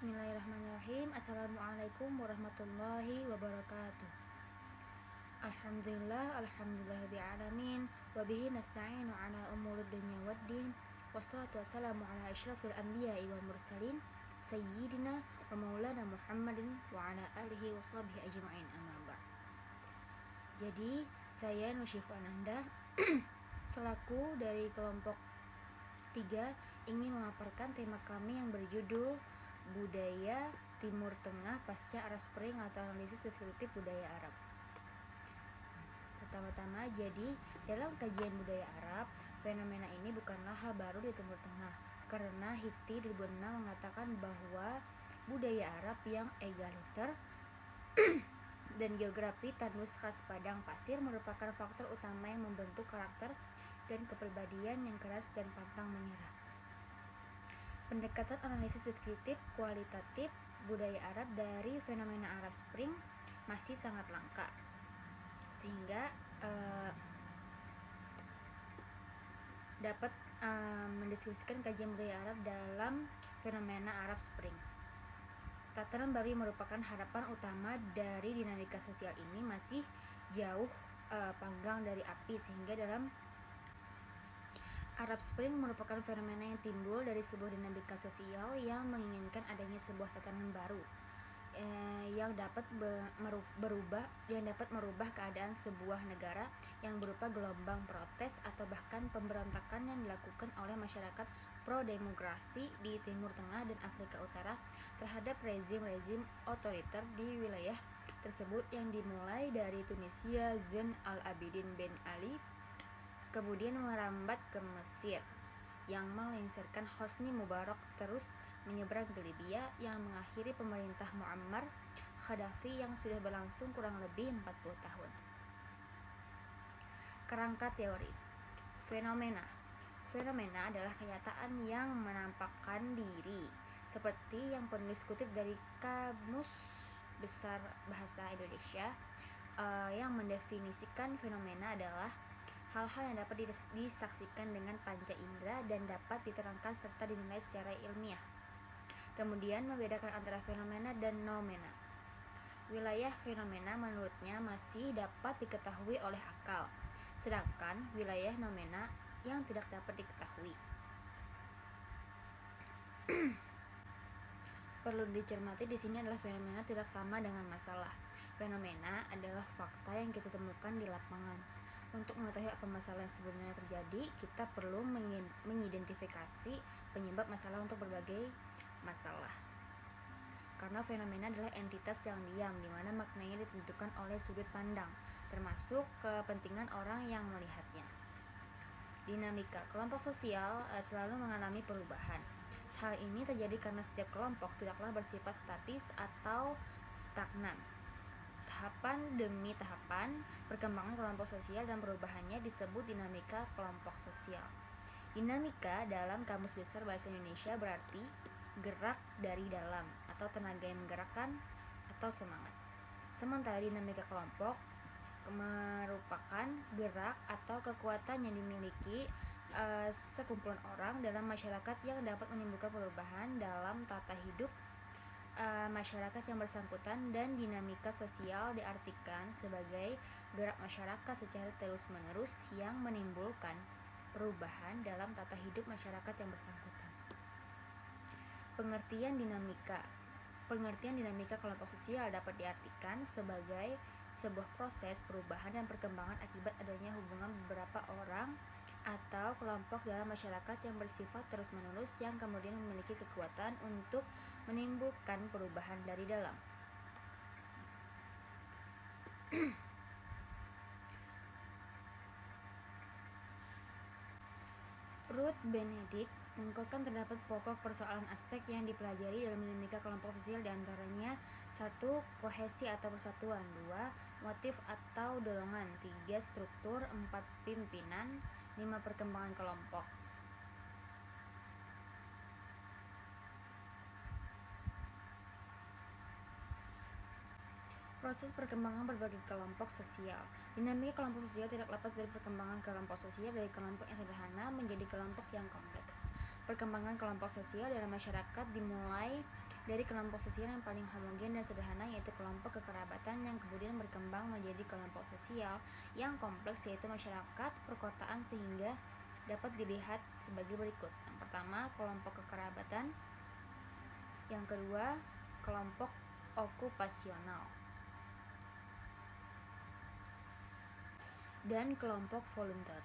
Bismillahirrahmanirrahim. Assalamualaikum warahmatullahi wabarakatuh. Alhamdulillahirrahmanirrahim. Wabihi nasta'inu ala umurid dunya waddin. Wassalatu wassalamu ala asyrafil anbiya'i wal mursalin Sayyidina wa maulana Muhammadin wa ala alihi wa sahbihi ajma'in, amma ba'd. Jadi saya Nusyifa Ananda selaku dari kelompok 3 ingin memaparkan tema kami yang berjudul Budaya Timur Tengah pasca Arab Spring atau analisis deskriptif budaya Arab. Pertama-tama, jadi dalam kajian budaya Arab, fenomena ini bukanlah hal baru di Timur Tengah, karena Hitti 2006 mengatakan bahwa budaya Arab yang egaliter dan geografi tandus khas padang pasir merupakan faktor utama yang membentuk karakter dan kepribadian yang keras dan pantang menyerah. Pendekatan analisis deskriptif kualitatif budaya Arab dari fenomena Arab Spring masih sangat langka, sehingga dapat mendeskripsikan kajian budaya Arab dalam fenomena Arab Spring. Tataran baru yang merupakan harapan utama dari dinamika sosial ini masih jauh panggang dari api, sehingga dalam Arab Spring merupakan fenomena yang timbul dari sebuah dinamika sosial yang menginginkan adanya sebuah tatanan baru yang dapat merubah keadaan sebuah negara yang berupa gelombang protes atau bahkan pemberontakan yang dilakukan oleh masyarakat pro-demokrasi di Timur Tengah dan Afrika Utara terhadap rezim-rezim otoriter di wilayah tersebut yang dimulai dari Tunisia Zain al-Abidin Ben Ali, kemudian merambat ke Mesir yang melengsarkan Hosni Mubarak, terus menyeberang ke Libya yang mengakhiri pemerintah Muammar Gaddafi yang sudah berlangsung kurang lebih 40 tahun. Kerangka teori. Fenomena adalah kenyataan yang menampakkan diri, seperti yang penulis kutip dari Kamus Besar Bahasa Indonesia yang mendefinisikan fenomena adalah hal-hal yang dapat disaksikan dengan panca indera dan dapat diterangkan serta dinilai secara ilmiah. Kemudian membedakan antara fenomena dan noumena. Wilayah fenomena menurutnya masih dapat diketahui oleh akal, sedangkan wilayah noumena yang tidak dapat diketahui. Perlu dicermati di sini adalah fenomena tidak sama dengan masalah. Fenomena adalah fakta yang kita temukan di lapangan. Untuk mengetahui apa masalah yang sebenarnya terjadi, kita perlu mengidentifikasi penyebab masalah untuk berbagai masalah. Karena fenomena adalah entitas yang diam, di mana maknanya ditentukan oleh sudut pandang, termasuk kepentingan orang yang melihatnya. Dinamika kelompok sosial selalu mengalami perubahan. Hal ini terjadi karena setiap kelompok tidaklah bersifat statis atau stagnan. Tahapan demi tahapan perkembangan kelompok sosial dan perubahannya disebut dinamika kelompok sosial. Dinamika dalam Kamus Besar Bahasa Indonesia berarti gerak dari dalam atau tenaga yang menggerakkan atau semangat. Sementara dinamika kelompok merupakan gerak atau kekuatan yang dimiliki sekumpulan orang dalam masyarakat yang dapat menimbulkan perubahan dalam tata hidup masyarakat yang bersangkutan, dan dinamika sosial diartikan sebagai gerak masyarakat secara terus-menerus yang menimbulkan perubahan dalam tata hidup masyarakat yang bersangkutan. Pengertian dinamika kelompok sosial dapat diartikan sebagai sebuah proses perubahan dan perkembangan akibat adanya hubungan beberapa orang atau kelompok dalam masyarakat yang bersifat terus-menerus yang kemudian memiliki kekuatan untuk menimbulkan perubahan dari dalam. Ruth Benedict mengungkapkan terdapat pokok persoalan aspek yang dipelajari dalam dinamika kelompok sosial, diantaranya 1. Kohesi atau persatuan, 2. Motif atau dorongan, 3. Struktur, 4. Pimpinan, 5. Perkembangan kelompok. Proses perkembangan berbagai kelompok sosial. Dinamika kelompok sosial tidak lepas dari perkembangan kelompok sosial dari kelompok yang sederhana menjadi kelompok yang kompleks. Perkembangan kelompok sosial dalam masyarakat dimulai dari kelompok sosial yang paling homogen dan sederhana, yaitu kelompok kekerabatan, yang kemudian berkembang menjadi kelompok sosial yang kompleks, yaitu masyarakat perkotaan, sehingga dapat dilihat sebagai berikut. Yang pertama, kelompok kekerabatan. Yang kedua, kelompok okupasional. Dan kelompok volunteer.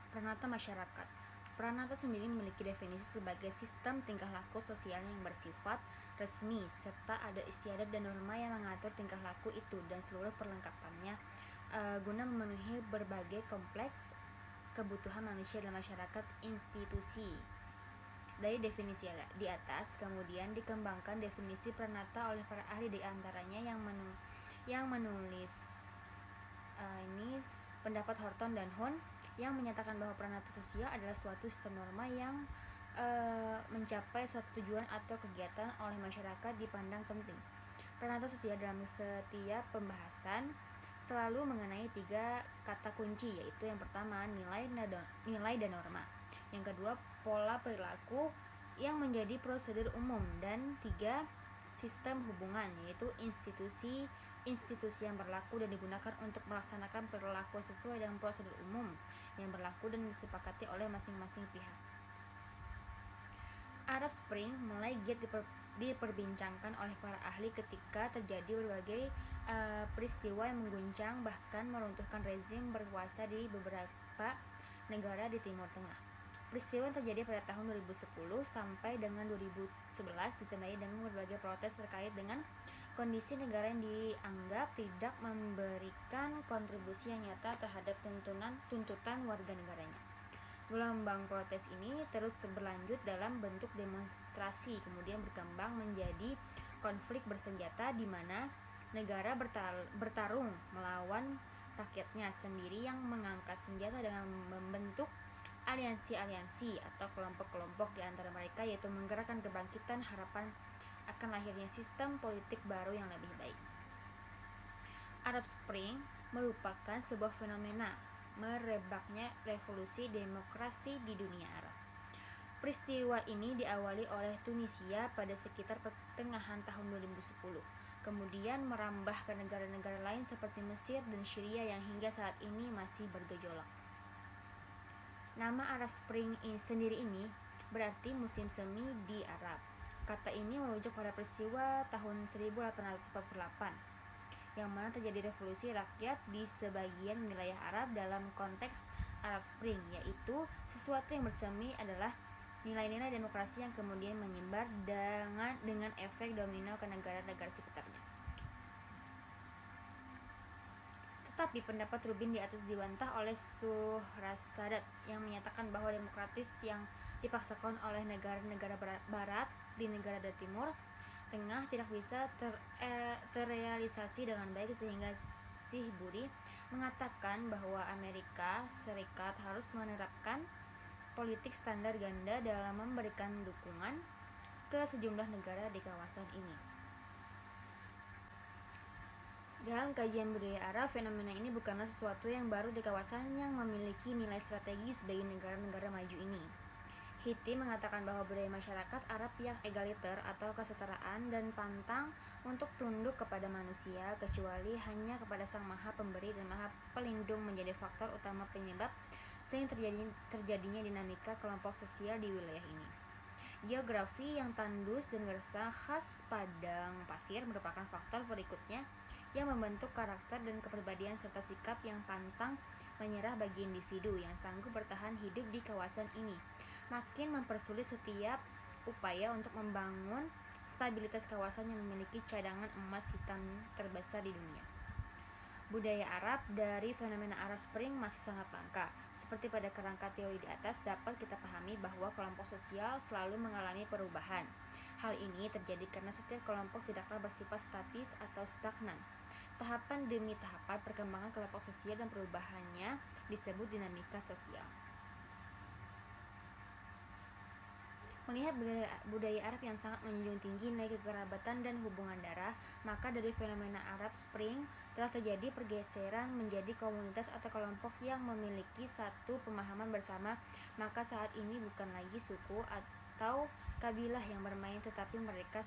Pranata masyarakat. Pranata sendiri memiliki definisi sebagai sistem tingkah laku sosial yang bersifat resmi, serta ada istiadat dan norma yang mengatur tingkah laku itu dan seluruh perlengkapannya guna memenuhi berbagai kompleks kebutuhan manusia dalam masyarakat institusi. Dari definisi di atas, kemudian dikembangkan definisi pranata oleh para ahli, di antaranya yang menulis ini pendapat Horton dan Hunt, yang menyatakan bahwa pranata sosial adalah suatu sistem norma yang mencapai suatu tujuan atau kegiatan oleh masyarakat dipandang penting. Pranata sosial dalam setiap pembahasan selalu mengenai 3 kata kunci, yaitu yang pertama nilai dan norma, yang kedua pola perilaku yang menjadi prosedur umum, dan 3 sistem hubungan, yaitu institusi yang berlaku dan digunakan untuk melaksanakan perilaku sesuai dengan prosedur umum yang berlaku dan disepakati oleh masing-masing pihak. Arab Spring mulai giat diperbincangkan oleh para ahli ketika terjadi berbagai peristiwa yang mengguncang bahkan meruntuhkan rezim berkuasa di beberapa negara di Timur Tengah. Peristiwa yang terjadi pada tahun 2010 sampai dengan 2011 ditandai dengan berbagai protes terkait dengan kondisi negara yang dianggap tidak memberikan kontribusi yang nyata terhadap tuntutan warga negaranya. Gelombang protes ini terus berlanjut dalam bentuk demonstrasi, kemudian berkembang menjadi konflik bersenjata di mana negara bertarung melawan rakyatnya sendiri yang mengangkat senjata dengan membentuk aliansi-aliansi atau kelompok-kelompok di antara mereka, yaitu menggerakkan kebangkitan harapan akan lahirnya sistem politik baru yang lebih baik. Arab Spring merupakan sebuah fenomena merebaknya revolusi demokrasi di dunia Arab. Peristiwa ini diawali oleh Tunisia pada sekitar pertengahan tahun 2010, kemudian merambah ke negara-negara lain seperti Mesir dan Syria yang hingga saat ini masih bergejolak. Nama Arab Spring sendiri ini berarti musim semi di Arab. Kata ini merujuk pada peristiwa tahun 1848 yang mana terjadi revolusi rakyat di sebagian wilayah Arab dalam konteks Arab Spring, yaitu sesuatu yang bersemi adalah nilai-nilai demokrasi yang kemudian menyebar dengan efek domino ke negara-negara sekitarnya. Tetapi pendapat Rubin di atas dibantah oleh Suhrasadat yang menyatakan bahwa demokratis yang dipaksakan oleh negara-negara barat di negara dari Timur Tengah tidak bisa terrealisasi dengan baik, sehingga Sihburi mengatakan bahwa Amerika Serikat harus menerapkan politik standar ganda dalam memberikan dukungan ke sejumlah negara di kawasan ini. Dalam kajian budaya Arab, fenomena ini bukanlah sesuatu yang baru di kawasan yang memiliki nilai strategis bagi negara-negara maju ini. Hitti mengatakan bahwa budaya masyarakat Arab yang egaliter atau kesetaraan dan pantang untuk tunduk kepada manusia kecuali hanya kepada Sang Maha Pemberi dan Maha Pelindung menjadi faktor utama penyebab sehingga terjadinya dinamika kelompok sosial di wilayah ini. Geografi yang tandus dan gersang khas padang pasir merupakan faktor berikutnya yang membentuk karakter dan kepribadian serta sikap yang pantang menyerah bagi individu yang sanggup bertahan hidup di kawasan ini, makin mempersulit setiap upaya untuk membangun stabilitas kawasan yang memiliki cadangan emas hitam terbesar di dunia. Budaya Arab dari fenomena Arab Spring masih sangat langka. Seperti pada kerangka teori di atas, dapat kita pahami bahwa kelompok sosial selalu mengalami perubahan. Hal ini terjadi karena setiap kelompok tidaklah bersifat statis atau stagnan. Tahapan demi tahapan perkembangan kelompok sosial dan perubahannya disebut dinamika sosial. Melihat budaya Arab yang sangat menjunjung tinggi nilai kekerabatan dan hubungan darah, maka dari fenomena Arab Spring telah terjadi pergeseran menjadi komunitas atau kelompok yang memiliki satu pemahaman bersama. Maka saat ini bukan lagi suku atau kabilah yang bermain, tetapi mereka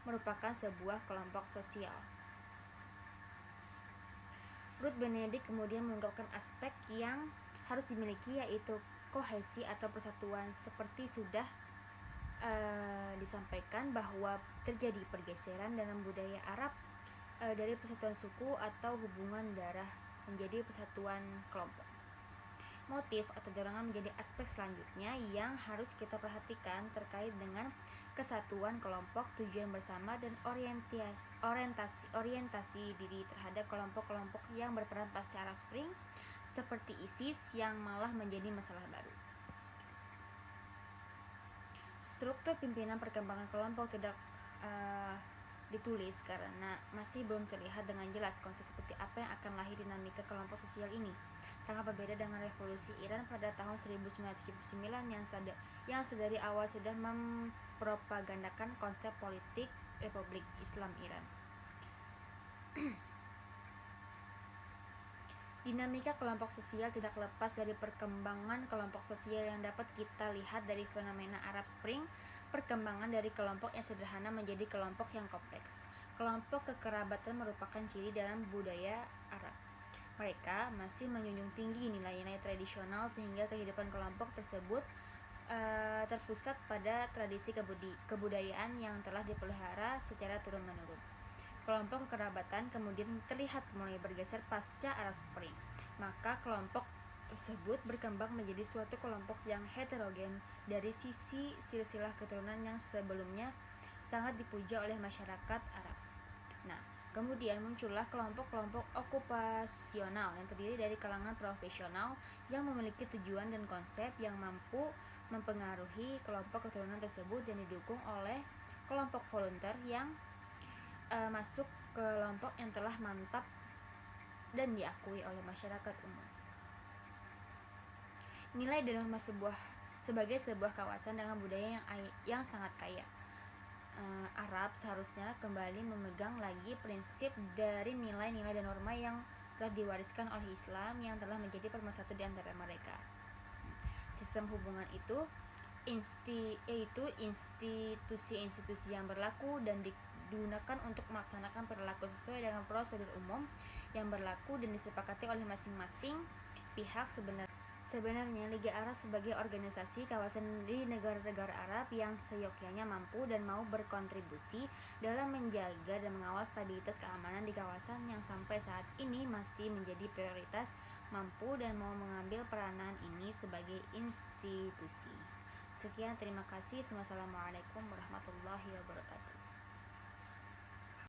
merupakan sebuah kelompok sosial. Ruth Benedict kemudian mengungkapkan aspek yang harus dimiliki, yaitu kohesi atau persatuan. Seperti sudah disampaikan bahwa terjadi pergeseran dalam budaya Arab dari persatuan suku atau hubungan darah menjadi persatuan kelompok. Motif atau dorongan menjadi aspek selanjutnya yang harus kita perhatikan terkait dengan kesatuan kelompok, tujuan bersama, dan orientasi diri terhadap kelompok-kelompok yang berperan pasca Arab Spring seperti ISIS yang malah menjadi masalah baru. Struktur pimpinan perkembangan kelompok tidak ditulis karena masih belum terlihat dengan jelas konsep seperti apa yang akan lahir dinamika kelompok sosial ini. Sangat berbeda dengan revolusi Iran pada tahun 1979 yang sedari awal sudah mempropagandakan konsep politik Republik Islam Iran. Dinamika kelompok sosial tidak lepas dari perkembangan kelompok sosial yang dapat kita lihat dari fenomena Arab Spring. Perkembangan dari kelompok yang sederhana menjadi kelompok yang kompleks. Kelompok kekerabatan merupakan ciri dalam budaya Arab. Mereka masih menjunjung tinggi nilai-nilai tradisional sehingga kehidupan kelompok tersebut terpusat pada tradisi kebudayaan yang telah dipelihara secara turun-menurun. Kelompok kekerabatan kemudian terlihat mulai bergeser pasca Arab Spring. Maka kelompok tersebut berkembang menjadi suatu kelompok yang heterogen dari sisi silsilah keturunan yang sebelumnya sangat dipuja oleh masyarakat Arab. Nah, kemudian muncullah kelompok-kelompok okupasional yang terdiri dari kalangan profesional yang memiliki tujuan dan konsep yang mampu mempengaruhi kelompok keturunan tersebut dan didukung oleh kelompok volunteer yang masuk ke kelompok yang telah mantap dan diakui oleh masyarakat umum. Nilai dan norma sebagai sebuah kawasan dengan budaya yang sangat kaya. Arab seharusnya kembali memegang lagi prinsip dari nilai-nilai dan norma yang telah diwariskan oleh Islam yang telah menjadi pemersatu di antara mereka. Sistem hubungan itu yaitu institusi-institusi yang berlaku dan digunakan untuk melaksanakan perilaku sesuai dengan prosedur umum yang berlaku dan disepakati oleh masing-masing pihak. Sebenarnya Liga Arab sebagai organisasi kawasan di negara-negara Arab yang seyogyanya mampu dan mau berkontribusi dalam menjaga dan mengawal stabilitas keamanan di kawasan yang sampai saat ini masih menjadi prioritas, mampu dan mau mengambil peranan ini sebagai institusi. Sekian, terima kasih. Wassalamualaikum warahmatullahi wabarakatuh.